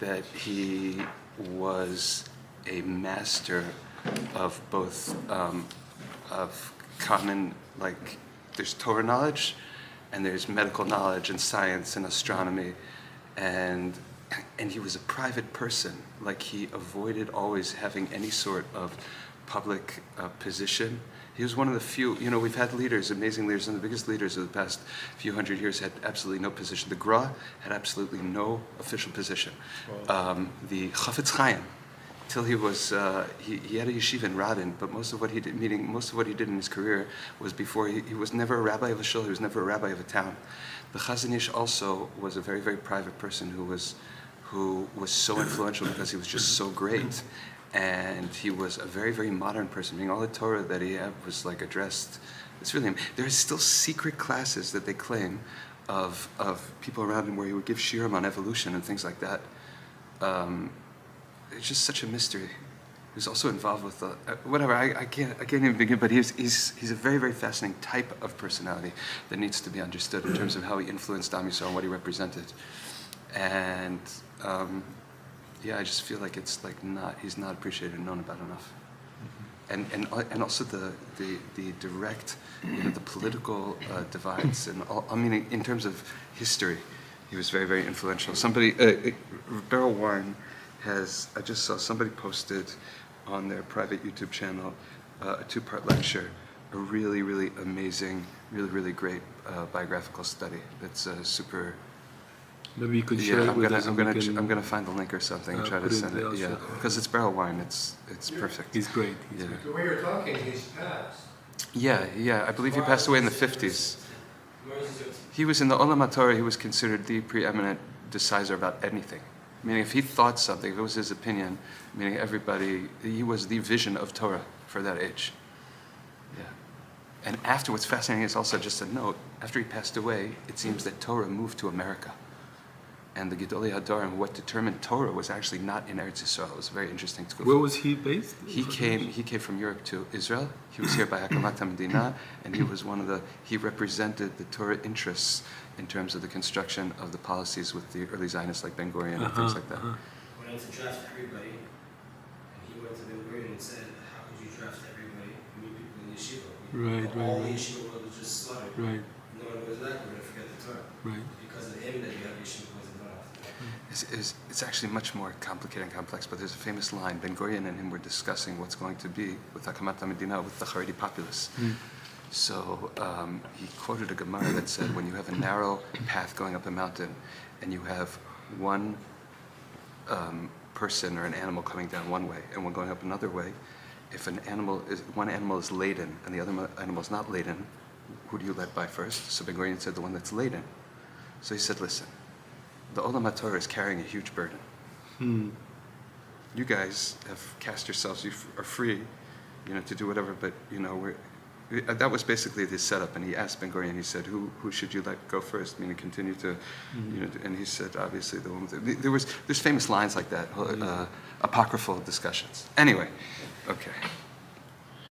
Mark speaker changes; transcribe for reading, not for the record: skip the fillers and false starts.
Speaker 1: that he was a master of both of common, like there's Torah knowledge and there's medical knowledge and science and astronomy, and he was a private person. Like he avoided always having any sort of public position. He was one of the few, we've had leaders, amazing leaders, and the biggest leaders of the past few hundred years had absolutely no position. The Gra had absolutely no official position. The Chafetz Chaim, till he was, he had a yeshiva in Radin, but most of what he did, in his career was before, he was never a rabbi of a shul, he was never a rabbi of a town. The Chazon Ish also was a very, very private person who was so influential because he was just so great. And he was a very, very modern person. Meaning all the Torah that he had was like addressed. It's really, there are still secret classes that they claim of people around him where he would give shiurim on evolution and things like that. It's just such a mystery. He was also involved with whatever. I can't even begin. But he's a very, very fascinating type of personality that needs to be understood in terms of how he influenced Am Yisrael and what he represented. And I just feel like it's like he's not appreciated and known about enough. Mm-hmm. And also the direct, the political divides, and all, I mean, in terms of history, he was very, very influential. Somebody, Beryl Warren I just saw somebody posted on their private YouTube channel a 2-part lecture, a really, really amazing, really, really great biographical study that's super.
Speaker 2: Maybe you could share it with us.
Speaker 1: I'm gonna find the link or something and try to send it. Yeah, because it's Beryl Warren. It's perfect.
Speaker 2: He's great.
Speaker 3: Great. The way you're talking, he's passed.
Speaker 1: Yeah. I believe he passed away in the 50s. He was in the Olam HaTorah. He was considered the preeminent decider about anything. Meaning, if he thought something, if it was his opinion, meaning everybody, he was the vision of Torah for that age. Yeah. And after, what's fascinating is also just a note. After he passed away, it seems that Torah moved to America. And the Gedolei Hadarim, what determined Torah was actually not in Eretz Yisrael. It was very interesting to go.
Speaker 2: Where was he based?
Speaker 1: He came from Europe to Israel. He was here by Hakamat HaMedina, and he was he represented the Torah interests in terms of the construction of the policies with the early Zionists like Ben Gurion and things like that.
Speaker 4: Went out to draft everybody, and he went to Ben Gurion and said, how could you draft everybody? Many people in yeshiva.
Speaker 2: Right.
Speaker 4: All the yeshiva world was just slaughtered.
Speaker 2: Right.
Speaker 4: No one goes back, we're going to forget the Torah.
Speaker 2: Right.
Speaker 4: Because of him that you have yeshiva wasn't enough.
Speaker 1: It's actually much more complicated and complex, but there's a famous line. Ben Gurion and him were discussing what's going to be with Hakamat HaMedina, with the Haredi populace. So he quoted a Gemara that said, when you have a narrow path going up a mountain and you have one person or an animal coming down one way and one going up another way, if one animal is laden and the other animal is not laden, who do you let by first? So Ben Gurion said the one that's laden. So he said, listen, the Olam HaTorah is carrying a huge burden. You guys have cast yourselves, you are free, to do whatever, but that was basically the setup. And he asked Ben Gurion, he said, who should you let go first? Meaning continue to, and he said, obviously the woman. There's famous lines like that, apocryphal discussions. Anyway, okay.